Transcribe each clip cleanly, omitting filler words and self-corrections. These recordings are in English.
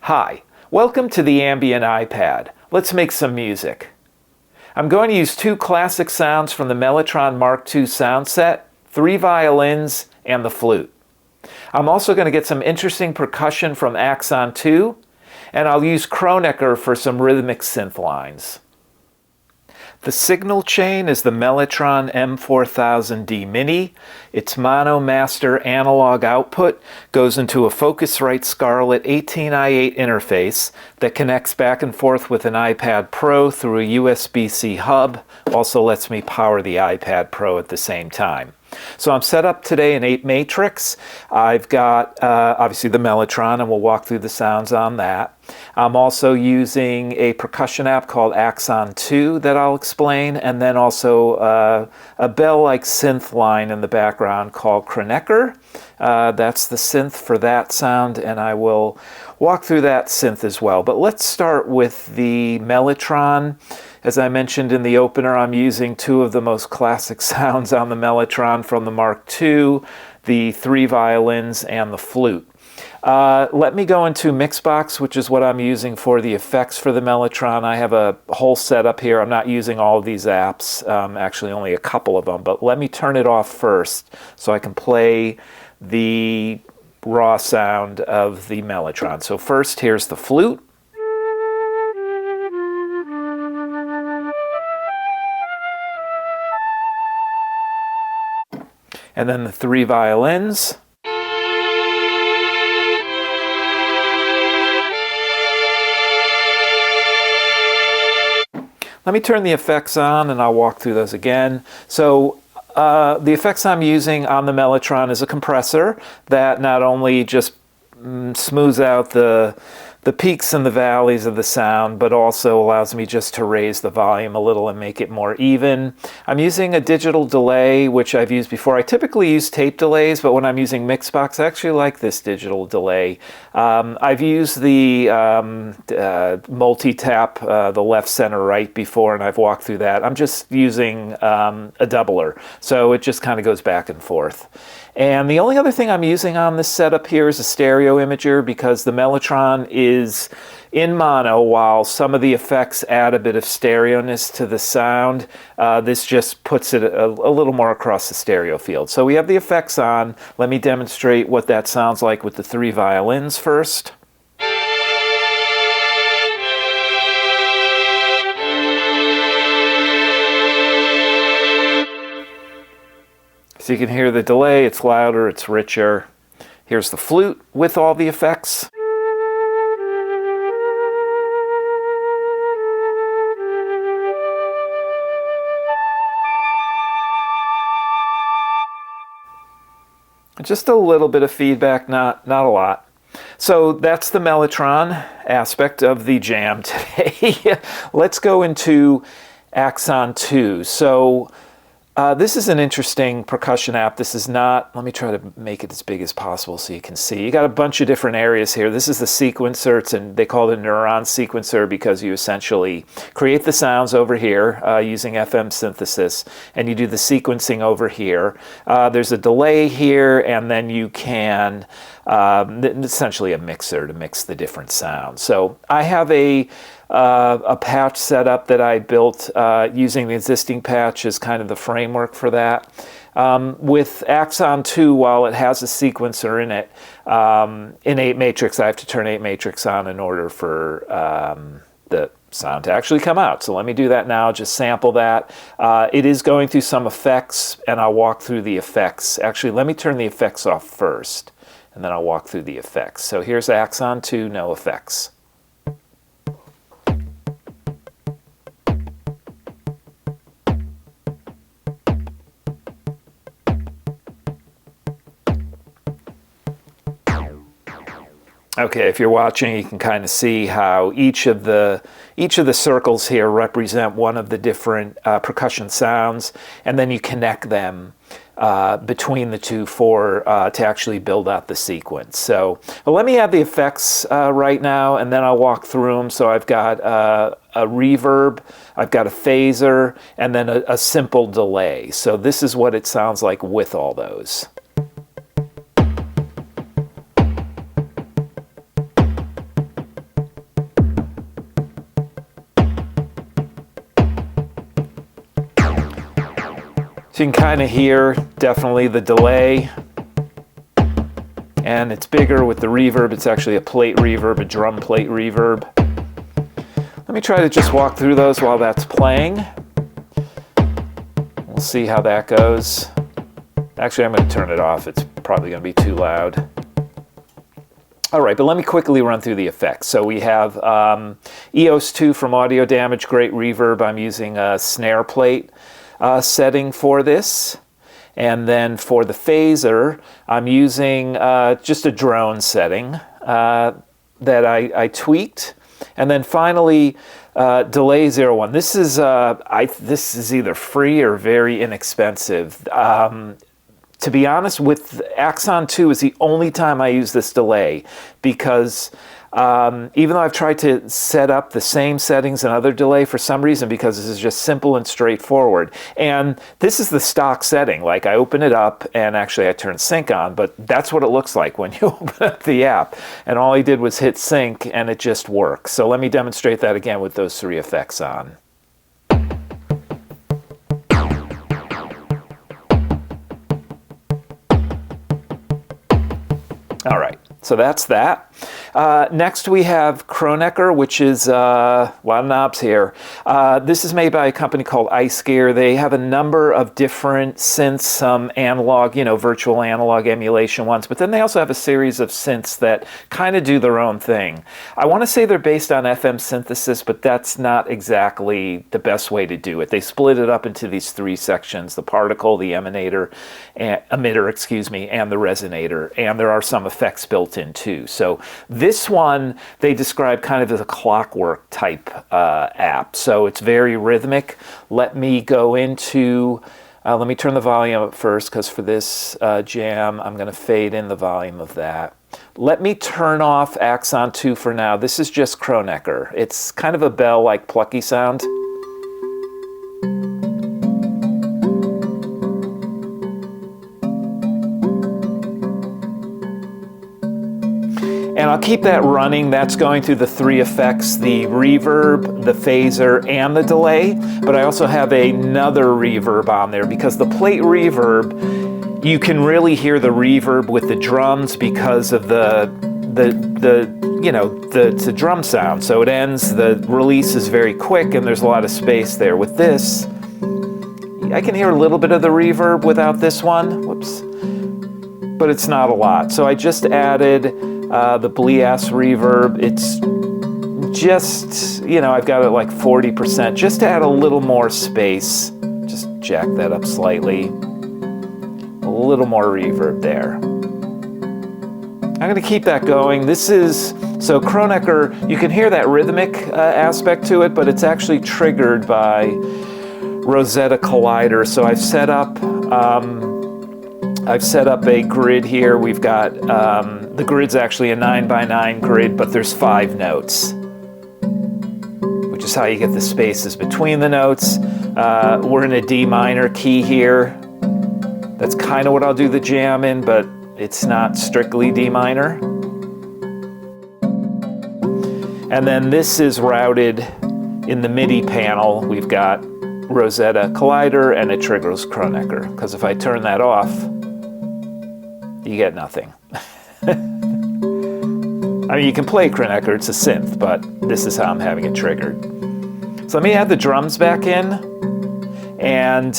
Hi, welcome to the Ambient iPad. Let's make some music. I'm going to use two classic sounds from the Mellotron MkII sound set, 3 violins, and the flute. I'm also going to get some interesting percussion from Axon 2, and I'll use Kronecker for some rhythmic synth lines. The signal chain is the Mellotron M4000D Mini. Its mono master analog output goes into a Focusrite Scarlett 18i8 interface that connects back and forth with an iPad Pro through a USB-C hub. Also lets me power the iPad Pro at the same time. So I'm set up today in apeMatrix. I've got obviously the Mellotron, and we'll walk through the sounds on that. I'm also using a percussion app called Axon 2 that I'll explain, and then also a bell-like synth line in the background called Kronecker. That's the synth for that sound, and I will walk through that synth as well. But let's start with the Mellotron. As I mentioned in the opener, I'm using two of the most classic sounds on the Mellotron from the MkII, the 3 violins and the flute. Let me go into Mixbox, which is what I'm using for the effects for the Mellotron. I have a whole setup here. I'm not using all of these apps, actually only a couple of them, but let me turn it off first so I can play the raw sound of the Mellotron. So first, here's the flute. And then the 3 violins. Let me turn the effects on and I'll walk through those again. So the effects I'm using on the Mellotron is a compressor that not only just smooths out the peaks and the valleys of the sound, but also allows me just to raise the volume a little and make it more even. I'm using a digital delay, which I've used before. I typically use tape delays, but when I'm using Mixbox, I actually like this digital delay. I've used the multi-tap, the left, center, right before, and I've walked through that. I'm just using a doubler, so it just kind of goes back and forth. And the only other thing I'm using on this setup here is a stereo imager, because the Mellotron is in mono while some of the effects add a bit of stereo-ness to the sound. This just puts it a little more across the stereo field. So we have the effects on. Let me demonstrate what that sounds like with the 3 violins first. So you can hear the delay, it's louder, it's richer. Here's the flute with all the effects. Just a little bit of feedback, not a lot. So that's the Mellotron aspect of the jam today. Let's go into Axon 2. So this is an interesting percussion app. This is not, let me try to make it as big as possible so you can see. You got a bunch of different areas here. This is the sequencer, and they call it a neuron sequencer because you essentially create the sounds over here using FM synthesis, and you do the sequencing over here. There's a delay here, and then you can, essentially a mixer to mix the different sounds. So I have a patch setup that I built using the existing patch as kind of the framework for that. With Axon 2, while it has a sequencer in it, in apeMatrix, I have to turn apeMatrix on in order for the sound to actually come out. So let me do that now, just sample that. It is going through some effects, and I'll walk through the effects. Actually, let me turn the effects off first, and then I'll walk through the effects. So here's Axon 2, no effects. Okay, if you're watching, you can kind of see how each of the circles here represent one of the different percussion sounds, and then you connect them between the two to actually build out the sequence. So let me add the effects right now, and then I'll walk through them. So I've got a reverb, I've got a phaser, and then a simple delay. So this is what it sounds like with all those. So you can kind of hear definitely the delay, and it's bigger with the reverb. It's actually a plate reverb, a drum plate reverb. Let me try to just walk through those while that's playing. We'll see how that goes. Actually, I'm going to turn it off. It's probably going to be too loud. All right, but let me quickly run through the effects. So we have EOS 2 from AudioDamage, great reverb. I'm using a snare plate setting for this. And then for the phaser, I'm using just a drone setting that I tweaked. And then finally, delay 01. This is either free or very inexpensive. To be honest, with Axon 2 is the only time I use this delay, because even though I've tried to set up the same settings and other delay, for some reason, because this is just simple and straightforward. And this is the stock setting. Like, I open it up and actually I turn sync on, but that's what it looks like when you open up the app. And all I did was hit sync and it just works. So let me demonstrate that again with those three effects on. All right, so that's that. Next we have Kronecker, which is a lot of knobs here. This is made by a company called Icegear. They have a number of different synths, some analog, virtual analog emulation ones, but then they also have a series of synths that kind of do their own thing. I want to say they're based on FM synthesis, but that's not exactly the best way to do it. They split it up into these three sections: the particle, the emitter, and the resonator, and there are some effects built in too. So this one they describe kind of as a clockwork type app. So it's very rhythmic. Let me go into, let me turn the volume up first, because for this jam I'm going to fade in the volume of that. Let me turn off Axon 2 for now. This is just Kronecker. It's kind of a bell-like plucky sound. And I'll keep that running. That's going through the three effects: the reverb, the phaser, and the delay. But I also have another reverb on there, because the plate reverb, you can really hear the reverb with the drums because of the drum sound. So it ends, the release is very quick and there's a lot of space there. With this, I can hear a little bit of the reverb without this one. Whoops. But it's not a lot. So I just added the Bleass Reverb. It's just, I've got it like 40%, just to add a little more space. Just jack that up slightly. A little more reverb there. I'm going to keep that going. So Kronecker, you can hear that rhythmic aspect to it, but it's actually triggered by Rozeta Collider. So I've set up a grid here. We've got, the grid's actually a 9x9 grid, but there's 5 notes, which is how you get the spaces between the notes. We're in a D minor key here. That's kind of what I'll do the jam in, but it's not strictly D minor. And then this is routed in the MIDI panel. We've got Rozeta Collider and it triggers Kronecker, because if I turn that off, you get nothing. I mean, you can play Kronecker, it's a synth, but this is how I'm having it triggered. So let me add the drums back in, and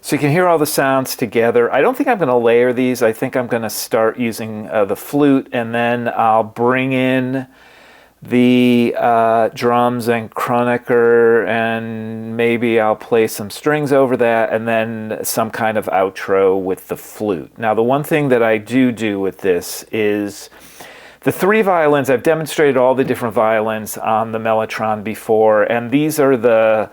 so you can hear all the sounds together. I don't think I'm going to layer these. I think I'm going to start using the flute, and then I'll bring in the drums and Kronecker, and maybe I'll play some strings over that, and then some kind of outro with the flute. Now, the one thing that I do with this is the 3 violins. I've demonstrated all the different violins on the Mellotron before, and these are the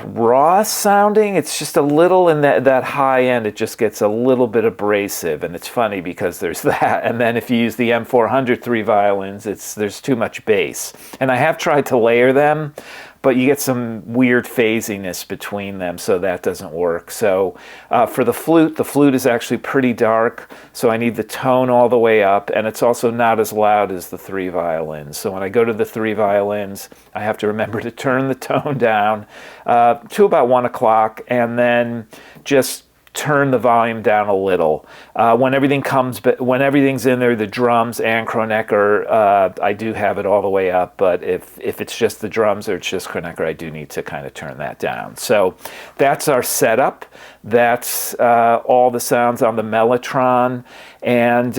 raw sounding. It's just a little in that high end, it just gets a little bit abrasive, and it's funny because there's that. And then if you use the M400 3 violins, there's too much bass. And I have tried to layer them, but you get some weird phasiness between them, so that doesn't work. So for the flute is actually pretty dark, so I need the tone all the way up, and it's also not as loud as the 3 violins. So when I go to the 3 violins, I have to remember to turn the tone down to about 1 o'clock, and then just turn the volume down a little. When everything's in there, the drums and Kronecker, I do have it all the way up, but if it's just the drums or it's just Kronecker, I do need to kind of turn that down. So that's our setup. That's all the sounds on the Mellotron, and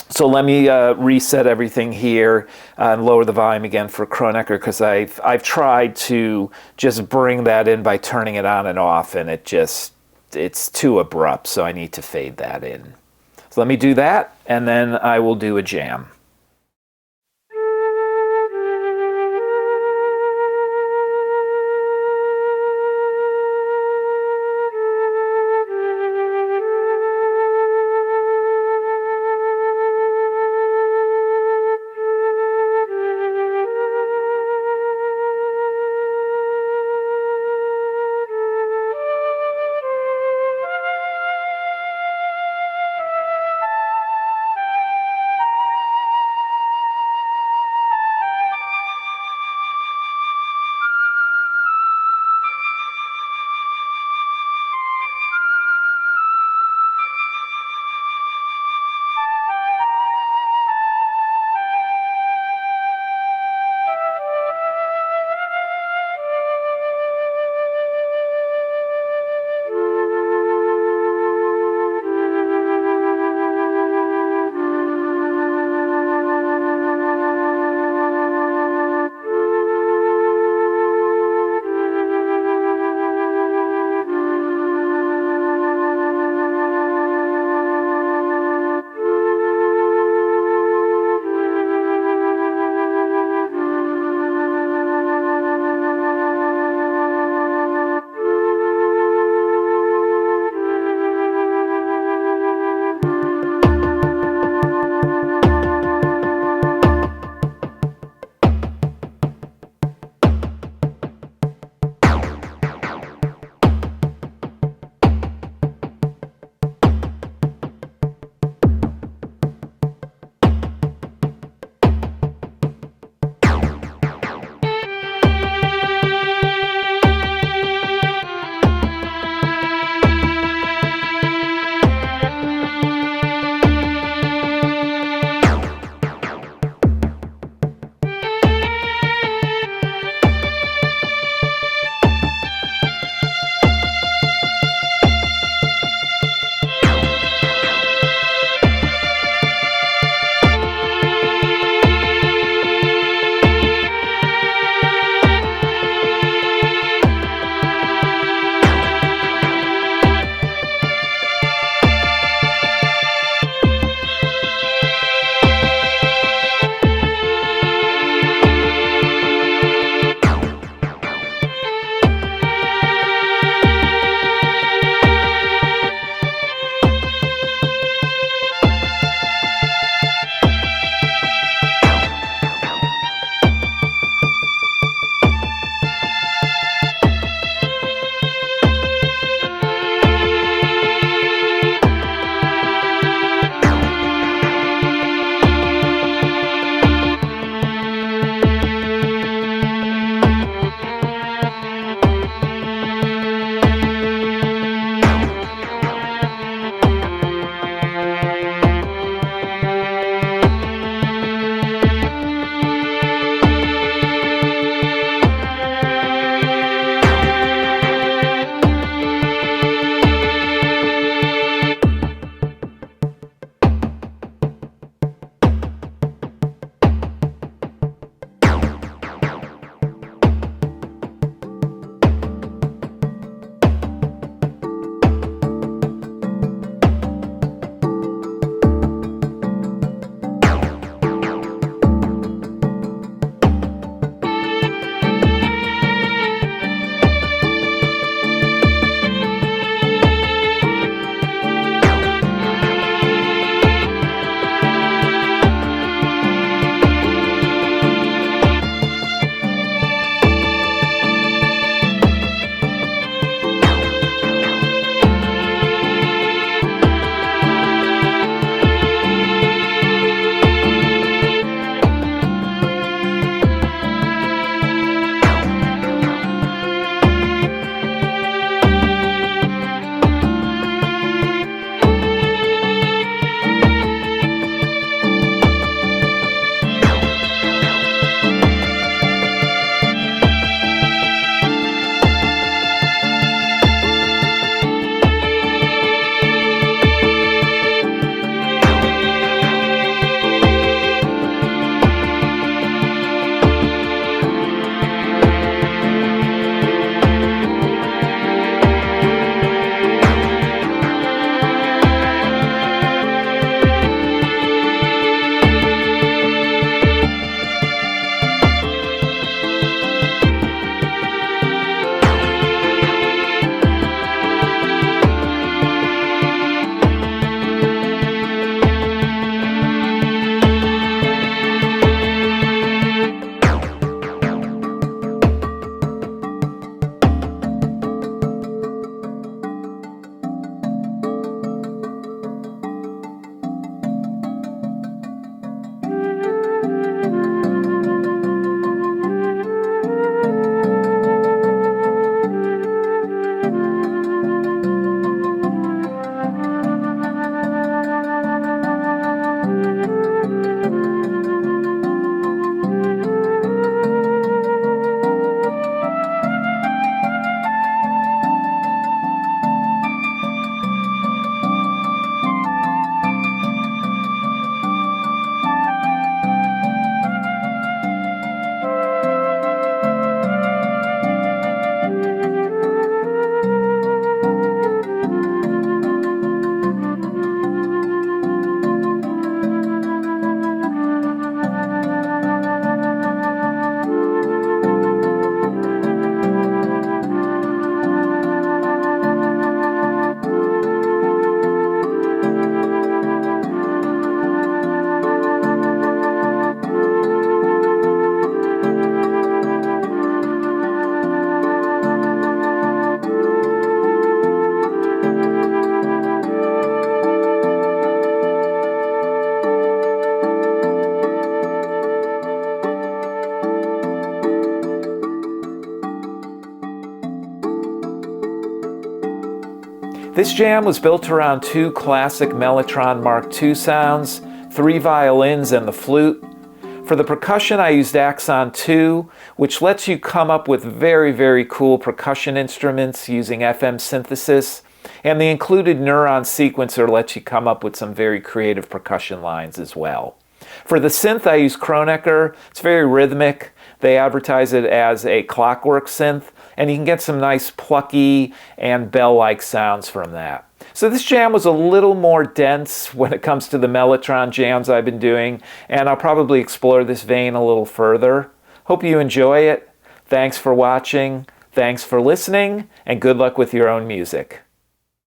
so let me reset everything here and lower the volume again for Kronecker, because I've tried to just bring that in by turning it on and off, and it's too abrupt, so I need to fade that in. So let me do that, and then I will do a jam. This jam was built around 2 classic Mellotron MkII sounds, 3 violins and the flute. For the percussion, I used Axon 2, which lets you come up with very, very cool percussion instruments using FM synthesis, and the included neuron sequencer lets you come up with some very creative percussion lines as well. For the synth, I use Kronecker. It's very rhythmic. They advertise it as a clockwork synth, and you can get some nice plucky and bell-like sounds from that. So this jam was a little more dense when it comes to the Mellotron jams I've been doing, and I'll probably explore this vein a little further. Hope you enjoy it. Thanks for watching, thanks for listening, and good luck with your own music.